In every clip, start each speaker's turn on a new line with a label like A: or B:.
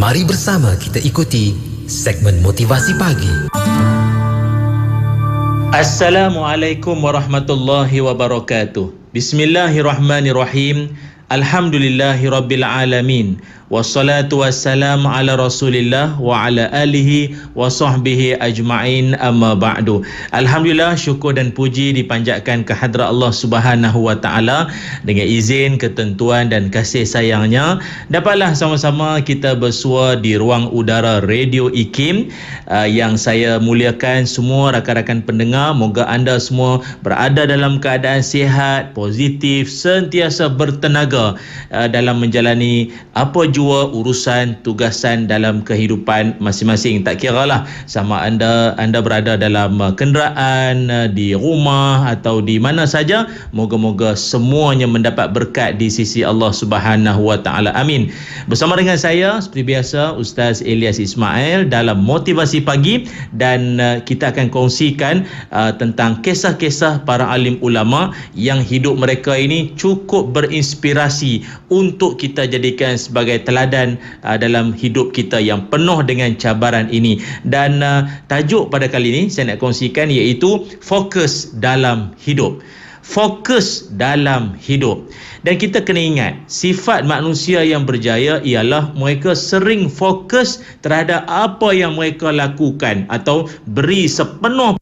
A: Mari bersama kita ikuti segmen motivasi pagi.
B: Assalamualaikum warahmatullahi wabarakatuh. Bismillahirrahmanirrahim. Alhamdulillahirabbil alamin. Wassalatu wassalamu ala Rasulillah wa ala alihi wa sahbihi ajma'in, amma ba'du. Alhamdulillah, syukur dan puji dipanjatkan ke hadrat Allah Subhanahu wa taala. Dengan izin, ketentuan dan kasih sayangnya, dapatlah sama-sama kita bersua di ruang udara Radio IKIM yang saya muliakan semua rakan-rakan pendengar. Moga anda semua berada dalam keadaan sihat, positif, sentiasa bertenaga dalam menjalani apa jua urusan tugasan dalam kehidupan masing-masing. Tak kiralah sama anda berada dalam kenderaan, di rumah atau di mana saja, moga-moga semuanya mendapat berkat di sisi Allah Subhanahu wa taala. Amin. Bersama dengan saya seperti biasa Ustaz Ilyas Ismail dalam Motivasi Pagi, dan kita akan kongsikan tentang kisah-kisah para alim ulama yang hidup mereka ini cukup berinspirasi untuk kita jadikan sebagai teladan dalam hidup kita yang penuh dengan cabaran ini. Dan tajuk pada kali ini saya nak kongsikan iaitu fokus dalam hidup. Fokus dalam hidup. Dan kita kena ingat, sifat manusia yang berjaya ialah mereka sering fokus terhadap apa yang mereka lakukan atau beri sepenuh,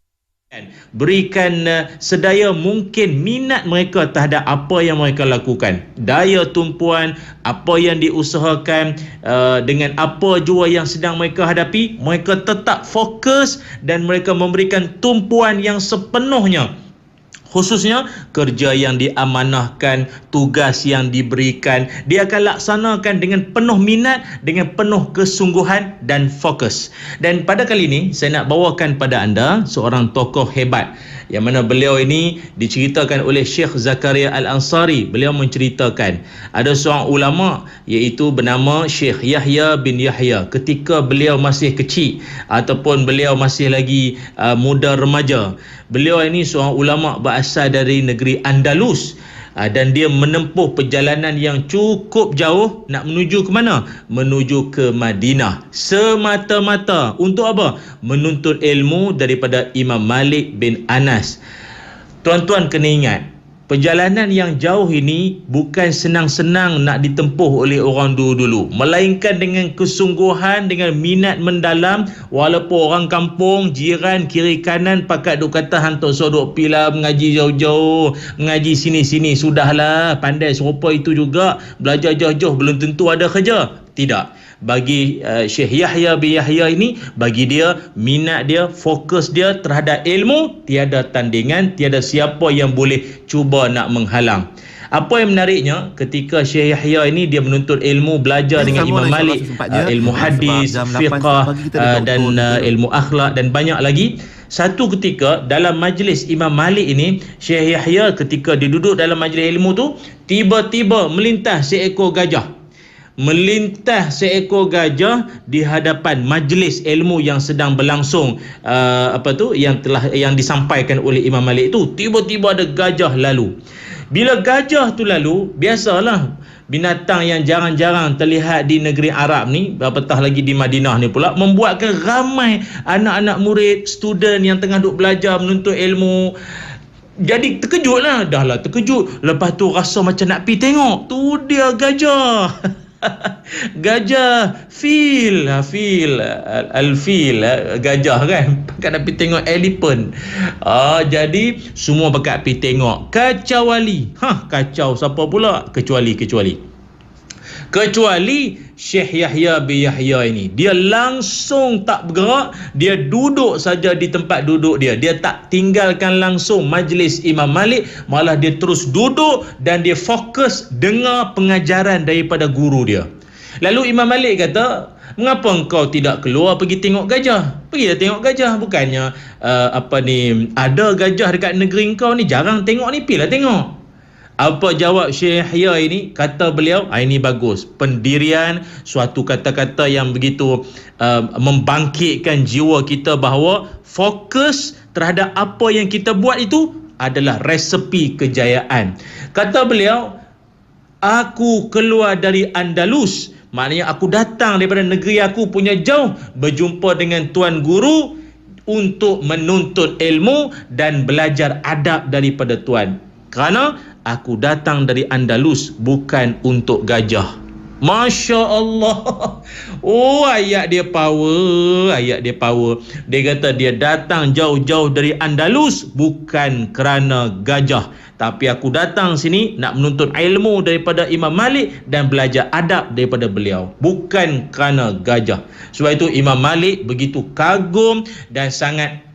B: berikan sedaya mungkin minat mereka terhadap apa yang mereka lakukan. Daya tumpuan apa yang diusahakan, dengan apa jua yang sedang mereka hadapi, mereka tetap fokus dan mereka memberikan tumpuan yang sepenuhnya. Khususnya kerja yang diamanahkan, tugas yang diberikan, dia akan laksanakan dengan penuh minat, dengan penuh kesungguhan dan fokus. Dan pada kali ini saya nak bawakan pada anda seorang tokoh hebat, yang mana beliau ini diceritakan oleh Syekh Zakaria Al-Ansari. Beliau menceritakan ada seorang ulama iaitu bernama Syekh Yahya bin Yahya. Ketika beliau masih kecil ataupun beliau masih lagi muda remaja, beliau ini seorang ulama berasal dari negeri Andalus, dan dia menempuh perjalanan yang cukup jauh. Nak menuju ke mana? Menuju ke Madinah, semata-mata untuk apa? Menuntut ilmu daripada Imam Malik bin Anas. Tuan-tuan kena ingat, perjalanan yang jauh ini bukan senang-senang nak ditempuh oleh orang dulu-dulu, melainkan dengan kesungguhan, dengan minat mendalam. Walaupun orang kampung, jiran, kiri kanan pakat duk kata hantar sodok pila mengaji jauh-jauh, mengaji sini-sini, sudahlah, pandai serupa itu juga, belajar jauh-jauh belum tentu ada kerja. Tidak. Bagi Syekh Yahya bin Yahya ini, bagi dia, minat dia, fokus dia terhadap ilmu, tiada tandingan, tiada siapa yang boleh cuba nak menghalang. Apa yang menariknya, ketika Syekh Yahya ini dia menuntut ilmu, belajar dengan Imam Malik, ilmu hadis, fiqah dan ilmu akhlak dan banyak lagi. Satu ketika dalam majlis Imam Malik ini, Syekh Yahya ketika dia duduk dalam majlis ilmu tu, tiba-tiba melintas seekor gajah. Di hadapan majlis ilmu yang sedang berlangsung, yang disampaikan oleh Imam Malik itu. Tiba-tiba ada gajah lalu. Bila gajah tu lalu, biasalah binatang yang jarang-jarang terlihat di negeri Arab ni, apatah lagi di Madinah ni pula, membuatkan ramai anak-anak murid, student yang tengah duk belajar menuntut ilmu jadi terkejutlah. Terkejut. Lepas tu rasa macam nak pergi tengok. Tu dia gajah. Gajah fil gajah kan, pakat nak pergi tengok elephant. Jadi semua pakat pergi tengok. Kacau siapa pula? Kecuali Syekh Yahya bin Yahya ini. Dia langsung tak bergerak, dia duduk saja di tempat duduk dia. Dia tak tinggalkan langsung majlis Imam Malik, malah dia terus duduk dan dia fokus dengar pengajaran daripada guru dia. Lalu Imam Malik kata, "Mengapa engkau tidak keluar pergi tengok gajah? Pergilah tengok gajah. Bukannya ada gajah dekat negeri engkau ni, jarang tengok ni, pergilah tengok." Apa jawab Syekh Yahya ini? Kata beliau, ini bagus. Pendirian, suatu kata-kata yang begitu membangkitkan jiwa kita bahawa fokus terhadap apa yang kita buat itu adalah resepi kejayaan. Kata beliau, "Aku keluar dari Andalus Maknanya aku datang daripada negeri aku punya jauh, berjumpa dengan tuan guru untuk menuntut ilmu dan belajar adab daripada tuan. Kerana aku datang dari Andalus bukan untuk gajah. Masya Allah. Oh, ayat dia power. Ayat dia power. Dia kata dia datang jauh-jauh dari Andalus bukan kerana gajah, tapi aku datang sini nak menuntut ilmu daripada Imam Malik dan belajar adab daripada beliau, bukan kerana gajah. Sebab itu Imam Malik begitu kagum dan sangat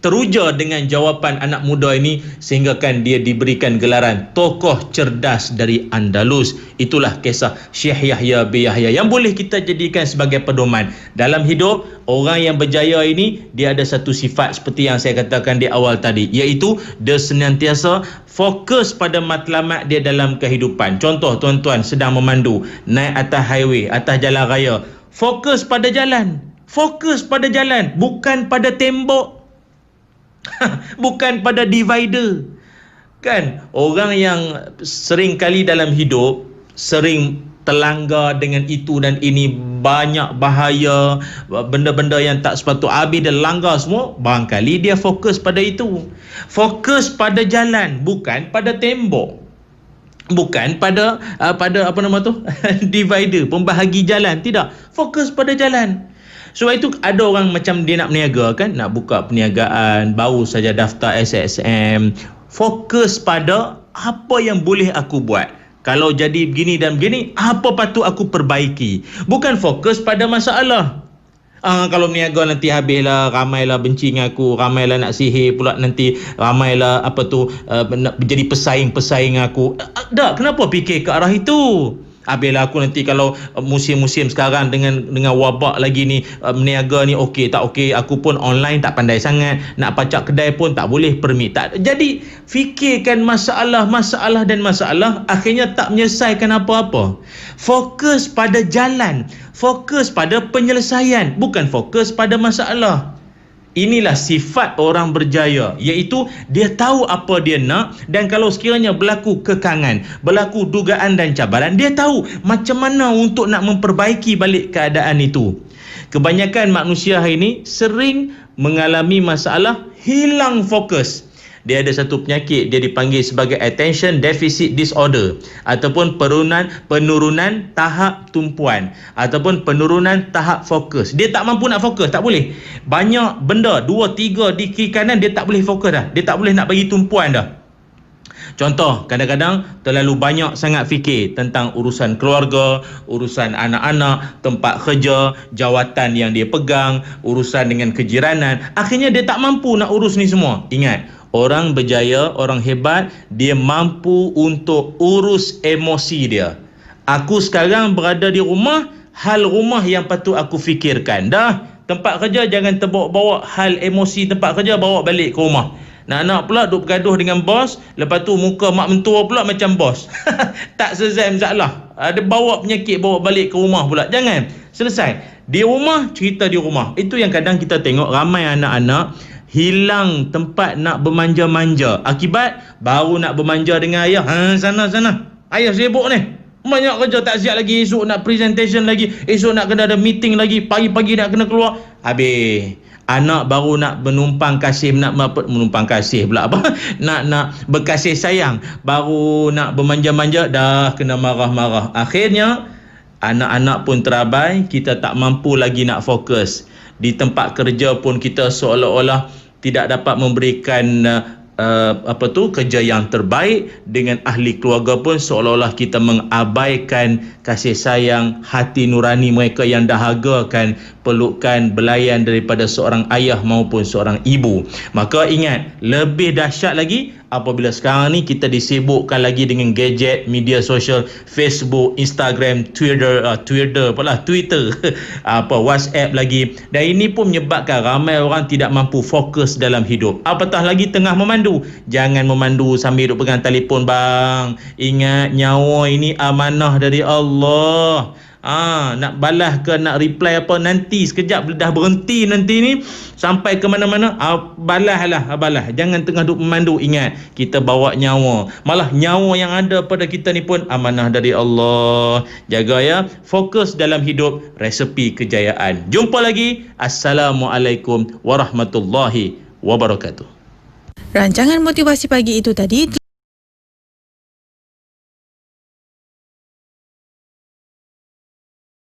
B: teruja dengan jawapan anak muda ini, sehingga kan dia diberikan gelaran tokoh cerdas dari Andalus. Itulah kisah Syekh Yahya bin Yahya yang boleh kita jadikan sebagai pedoman dalam hidup. Orang yang berjaya ini, dia ada satu sifat seperti yang saya katakan di awal tadi, iaitu dia senantiasa fokus pada matlamat dia dalam kehidupan. Contoh, tuan-tuan sedang memandu, naik atas highway, atas jalan raya, fokus pada jalan. Fokus pada jalan, bukan pada tembok, bukan pada divider. Kan orang yang sering kali dalam hidup sering terlanggar dengan itu dan ini, banyak bahaya, benda-benda yang tak sepatut, habis dia langgar semua. Barangkali dia fokus pada itu. Fokus pada jalan, bukan pada tembok, bukan pada apa nama tu divider, pembahagi jalan. Tidak, fokus pada jalan. Sebab itu ada orang macam dia nak berniaga kan, nak buka perniagaan, baru saja daftar SSM, fokus pada apa yang boleh aku buat. Kalau jadi begini dan begini, apa patut aku perbaiki. Bukan fokus pada masalah. Kalau berniaga nanti habislah, ramailah benci dengan aku, ramailah nak sihir pula nanti, ramailah nak jadi pesaing-pesaing aku. Tak, kenapa fikir ke arah itu? Habislah aku nanti kalau musim-musim sekarang dengan wabak lagi ni, berniaga ni okey tak okey, aku pun online tak pandai sangat, nak pacak kedai pun tak boleh permit. Tak. Jadi fikirkan masalah, akhirnya tak menyelesaikan apa-apa. Fokus pada jalan, fokus pada penyelesaian, bukan fokus pada masalah. Inilah sifat orang berjaya, iaitu dia tahu apa dia nak, dan kalau sekiranya berlaku kekangan, berlaku dugaan dan cabaran, dia tahu macam mana untuk nak memperbaiki balik keadaan itu. Kebanyakan manusia hari ini sering mengalami masalah hilang fokus. Dia ada satu penyakit, dia dipanggil sebagai attention deficit disorder, ataupun penurunan tahap tumpuan, ataupun penurunan tahap fokus. Dia tak mampu nak fokus, tak boleh. Banyak benda, 2-3 di kiri kanan dia tak boleh fokus dah. Dia tak boleh nak bagi tumpuan dah. Contoh, kadang-kadang terlalu banyak sangat fikir tentang urusan keluarga, urusan anak-anak, tempat kerja, jawatan yang dia pegang, urusan dengan kejiranan. Akhirnya dia tak mampu nak urus ni semua. Ingat, orang berjaya, orang hebat, dia mampu untuk urus emosi dia. Aku sekarang berada di rumah, hal rumah yang patut aku fikirkan. Dah, tempat kerja jangan terbawa-bawa hal emosi tempat kerja, bawa balik ke rumah. Nak-nak pula duk bergaduh dengan bos, lepas tu muka mak mentua pula macam bos. Tak selesai masalah. Ada bawa penyakit, bawa balik ke rumah pula. Jangan. Selesai. Di rumah, cerita di rumah. Itu yang kadang kita tengok ramai anak-anak hilang tempat nak bermanja-manja. Akibat baru nak bermanja dengan ayah. Sana. Ayah sibuk ni. Banyak kerja tak siap lagi. Esok nak presentation lagi. Esok nak kena ada meeting lagi. Pagi-pagi nak kena keluar. Habis. Anak baru nak menumpang kasih, nak berkasih sayang, baru nak bermanja-manja, dah kena marah-marah. Akhirnya anak-anak pun terabai, kita tak mampu lagi nak fokus. Di tempat kerja pun kita seolah-olah tidak dapat memberikan kerja yang terbaik. Dengan ahli keluarga pun seolah-olah kita mengabaikan kasih sayang, hati nurani mereka yang dahagakan pelukan, belayan daripada seorang ayah maupun seorang ibu. Maka ingat, lebih dahsyat lagi apabila sekarang ni kita disibukkan lagi dengan gadget, media sosial, Facebook, Instagram, Twitter, WhatsApp lagi. Dan ini pun menyebabkan ramai orang tidak mampu fokus dalam hidup. Apatah lagi tengah memandu. Jangan memandu sambil duk pegang telefon, bang. Ingat, nyawa ini amanah dari Allah. Nak balas ke nak reply apa nanti sekejap dah berhenti nanti ni sampai ke mana-mana, balas. Jangan tengah duk memandu. Ingat, kita bawa nyawa. Malah nyawa yang ada pada kita ni pun amanah dari Allah. Jaga ya. Fokus dalam hidup, resepi kejayaan. Jumpa lagi. Assalamualaikum warahmatullahi wabarakatuh.
C: Rancangan motivasi pagi itu tadi